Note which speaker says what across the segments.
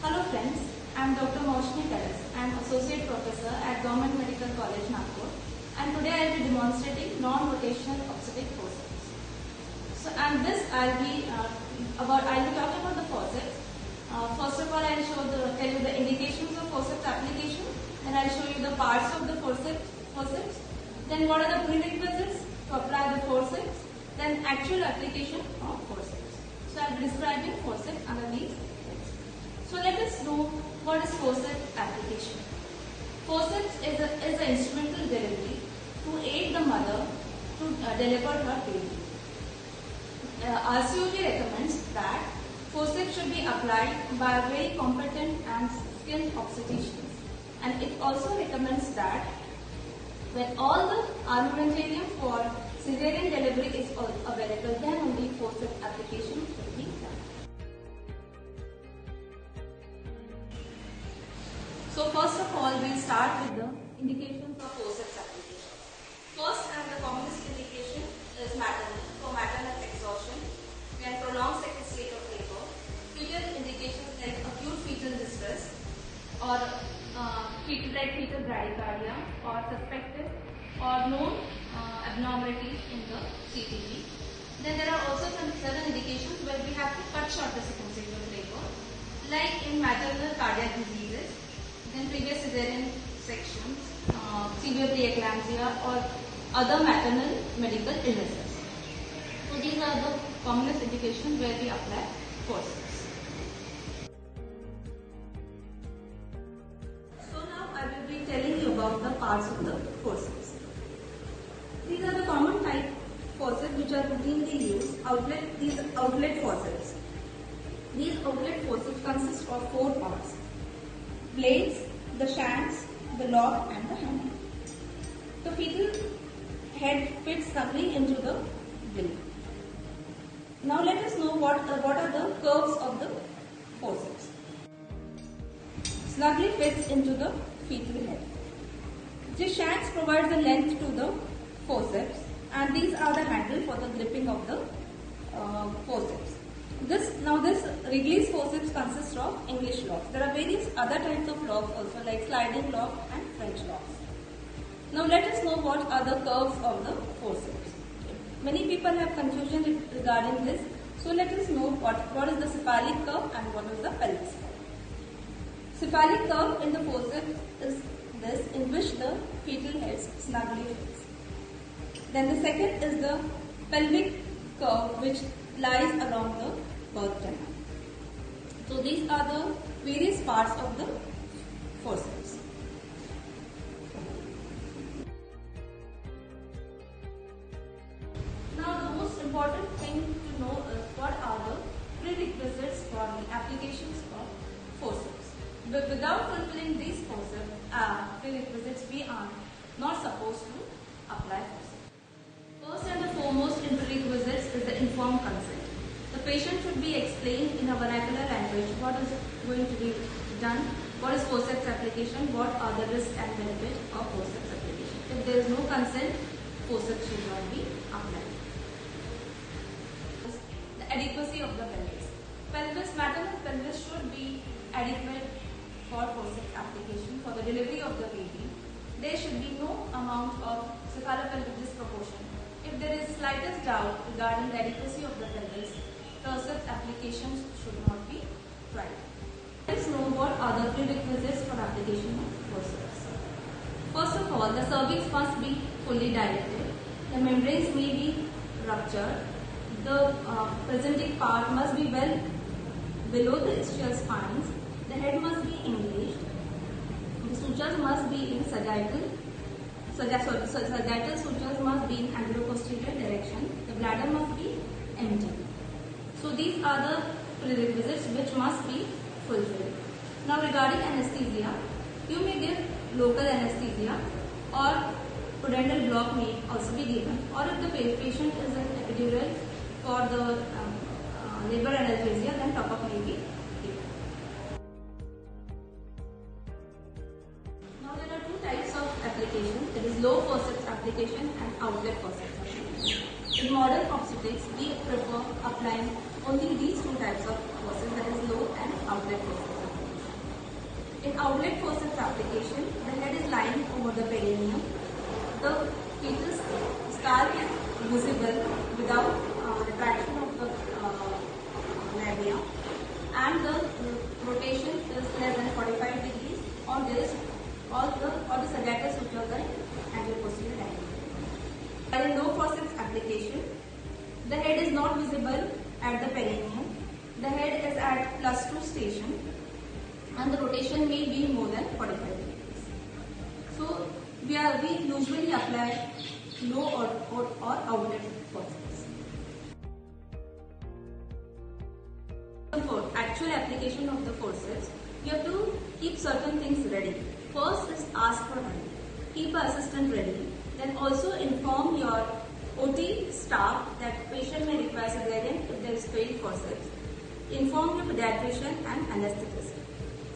Speaker 1: Hello friends, I am Dr. Maushmi Karas. I am Associate Professor at Government Medical College, Nagpur, and today I will be demonstrating non-rotational obstetric forceps. So, and this I will be talking about the forceps. First of all, I will tell you the indications of forceps application, then I will show you the parts of the forceps, then what are the prerequisites to apply the forceps, then actual application of forceps. So, I will be describing forceps under these. So let us know what is forceps application. Forceps is an instrumental delivery to aid the mother to deliver her baby. RCOG recommends that forceps should be applied by a very competent and skilled obstetrician, and it also recommends that when all the armamentarium for cesarean delivery is available, then only forceps application should be done. So first of all, we will start with the indications of forceps application. First and the commonest indication is maternal, for maternal exhaustion and prolonged second state of labor. Fetal indications like acute fetal distress or fetal bradycardia or suspected or known abnormalities in the CTG. Then there are also some certain indications where we have to cut short the second stage of labor, like in maternal cardiac diseases, then previous cesarean sections, severe preeclampsia or other maternal medical illnesses. So these are the commonest indications where we apply forceps. So now I will be telling you about the parts of the forceps. These are the common type forceps which are routinely used. These outlet forceps. These outlet forceps consist of 4 parts: blades, the shanks, the lock and the handle. The fetal head fits snugly into the blade. Now let us know what are the curves of the forceps. Snugly fits into the fetal head. The shanks provide the length to the forceps, and these are the handle for the gripping of the forceps. This Wrigley's forceps consists of English locks. There are various other types of locks also, like sliding lock and French locks. Now let us know what are the curves of the forceps. Many people have confusion regarding this. So let us know what is the cephalic curve and what is the pelvis curve. Cephalic curve in the forceps is this, in which the fetal head snugly fits. Then the second is the pelvic curve, which lies around the birth canal. So these are the various parts of the forceps. Now the most important thing to know is what are the prerequisites for the applications of forceps. But without fulfilling these prerequisites, we are not supposed to apply forceps. First and the foremost in prerequisites is the informed consent. The patient should be explained in a vernacular language what is going to be done, what is forceps application, what are the risks and benefits of forceps application. If there is no consent, forceps should not be applied. The adequacy of the pelvis. Maternal pelvis should be adequate for forceps application for the delivery of the baby. There should be no amount of cephalopelvic disproportion. If there is slightest doubt regarding the adequacy of the pelvis, forceps applications should not be tried. Let us know what are the prerequisites for application of forceps. First of all, the cervix must be fully dilated. The membranes may be ruptured. The presenting part must be well below the ischial spines. The head must be engaged. The sutures must be in sagittal. Sagittal sutures must be in anteroposterior direction. The bladder must be empty. So these are the prerequisites which must be fulfilled. Now regarding anesthesia, you may give local anesthesia or pudendal block may also be given, or if the patient is an epidural for the labor analgesia, then top-up may be given. Now there are 2 types of application. There is low forceps application and outlet forceps application. In modern obstetrics, we prefer applying only these 2 types of forceps, that is low and outlet forceps application. In outlet forceps application, the head is lying over the perineum. The fetus scalp is visible without retraction of the labia, and the rotation is less than 45 degrees, or the sagittal sutures are anterior-posterior diameter. While in low forceps application, the head is not visible at the perineum. The head is at +2 station, and the rotation may be more than 45 degrees. So we usually apply low or outlet forceps. For actual application of the forceps, you have to keep certain things ready. First is ask for help. Keep an assistant ready. Then also inform your OT staff that patient may require cesarean if there is failed forceps. Inform your pediatrician and anesthetist.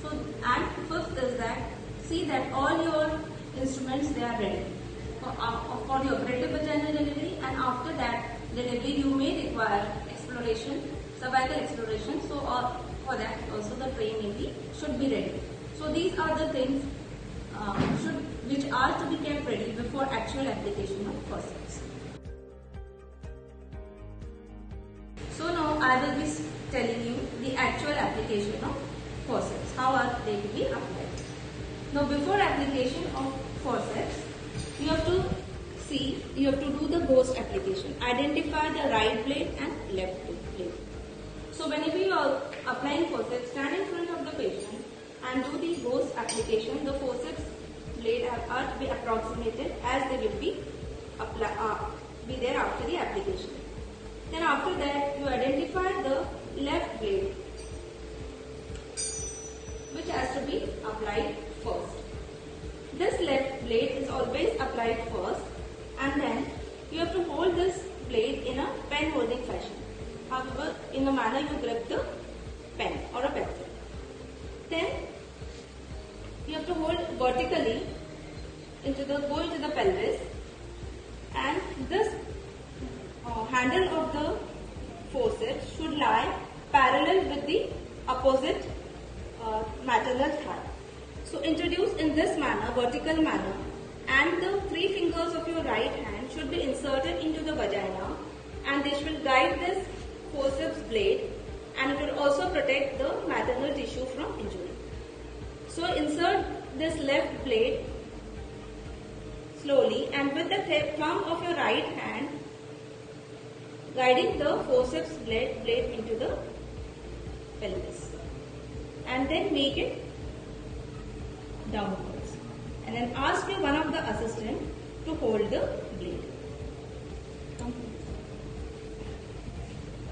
Speaker 1: So, and fifth is that see that all your instruments they are ready for the operative vaginal delivery, and after that delivery you may require exploration, cervical exploration. So, for that also the tray should be ready. So these are the things which are to be kept ready before actual application of forceps. So now I will be telling you the actual application of forceps. How are they to be applied? Now before application of forceps, you have to do the ghost application. Identify the right blade and left blade. So whenever you are applying forceps, stand in front of the patient and do the ghost application. The forceps blade are to be approximated as they will be there after the application. Then after that, you identify the left blade, which has to be applied first. This left blade is always applied first, and then you have to hold this blade in a pen holding fashion. However, in the manner you grip the pen or a pencil. Then you have to hold vertically go into the pelvis, and this handle of the forceps should lie parallel with the opposite maternal thigh. So introduce in this manner, vertical manner, and the 3 fingers of your right hand should be inserted into the vagina, and they should guide this forceps blade, and it will also protect the maternal tissue from injury. So insert this left blade slowly, and with the thumb of your right hand guiding the forceps blade into the pelvis, and then make it downwards, and then ask one of the assistant to hold the blade.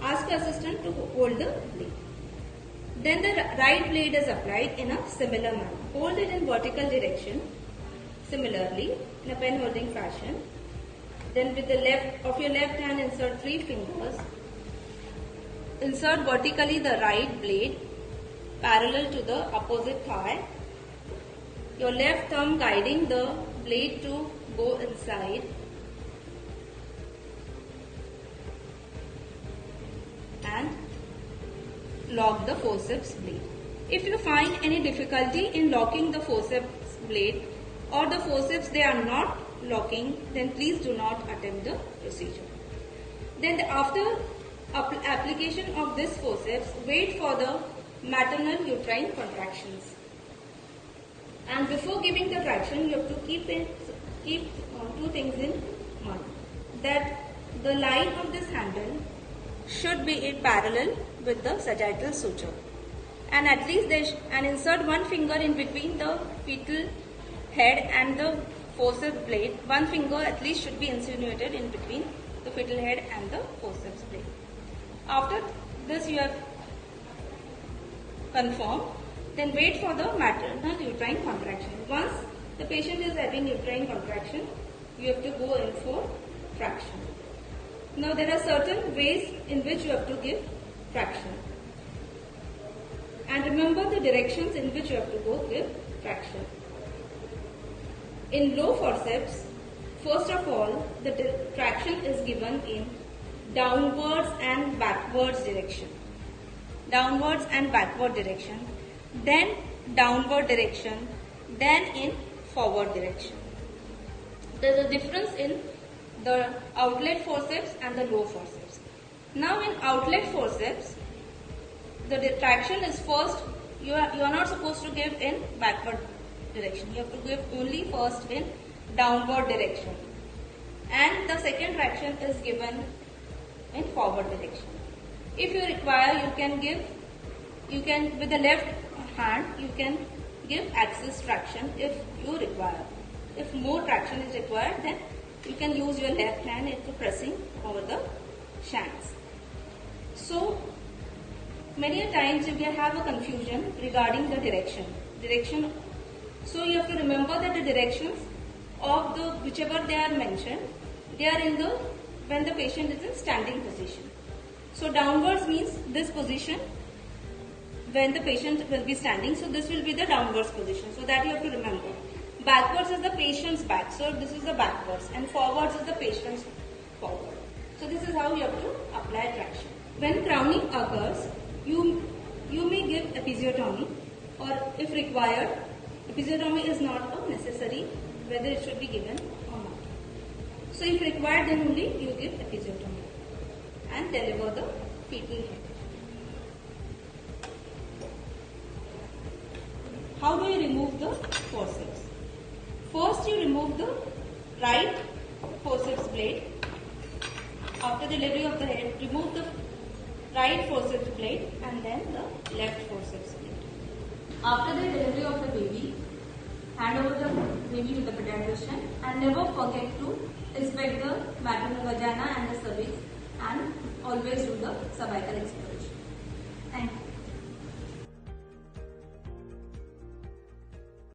Speaker 1: Ask the assistant to hold the blade. Then the right blade is applied in a similar manner. Hold it in vertical direction, similarly in a pen holding fashion. Then with the your left hand, insert 3 fingers. Insert vertically the right blade parallel to the opposite thigh. Your left thumb guiding the blade to go inside. And lock the forceps blade. If you find any difficulty in locking the forceps blade, or the forceps they are not locking, then please do not attempt the procedure. Then after application of this forceps, wait for the maternal uterine contractions. And before giving the traction, you have to keep 2 things in mind. That the line of this handle should be in parallel with the sagittal suture, and at least insert 1 finger in between the fetal head and the forceps blade. 1 finger at least should be insinuated in between the fetal head and the forceps blade. After this you have confirmed, then wait for the maternal uterine contraction. Once the patient is having uterine contraction, you have to go in for traction. Now there are certain ways in which you have to give traction. And remember the directions in which you have to go give traction. In low forceps, first of all, the traction is given in downwards and backwards direction. Downwards and backward direction. then downward direction, then in forward direction. There is a difference in the outlet forceps and the low forceps. Now in outlet forceps, the traction is first, you are not supposed to give in backward direction. You have to give only first in downward direction. And the second traction is given in forward direction. If you require, you can with the left hand, you can give axis traction if you require. If more traction is required, then you can use your left hand into pressing over the shanks. So, many a times you can have a confusion regarding the direction. So you have to remember that the directions of the whichever they are mentioned, they are in the when the patient is in standing position. So downwards means this position when the patient will be standing. So this will be the downwards position. So that you have to remember. Backwards is the patient's back. So this is the backwards, and forwards is the patient's forward. So this is how you have to apply traction. When crowning occurs, you may give episiotomy, or if required, episiotomy is not a necessary whether it should be given or not. So if required, then only you give episiotomy and deliver the fetal head. How do you remove the forceps? First you remove the right forceps blade. After delivery of the head, remove the right forceps blade and then the left forceps blade. After the delivery of the baby, hand over the baby with the pediatrician and never forget to inspect the maternal vagina and the cervix, and always do the cervical inspection.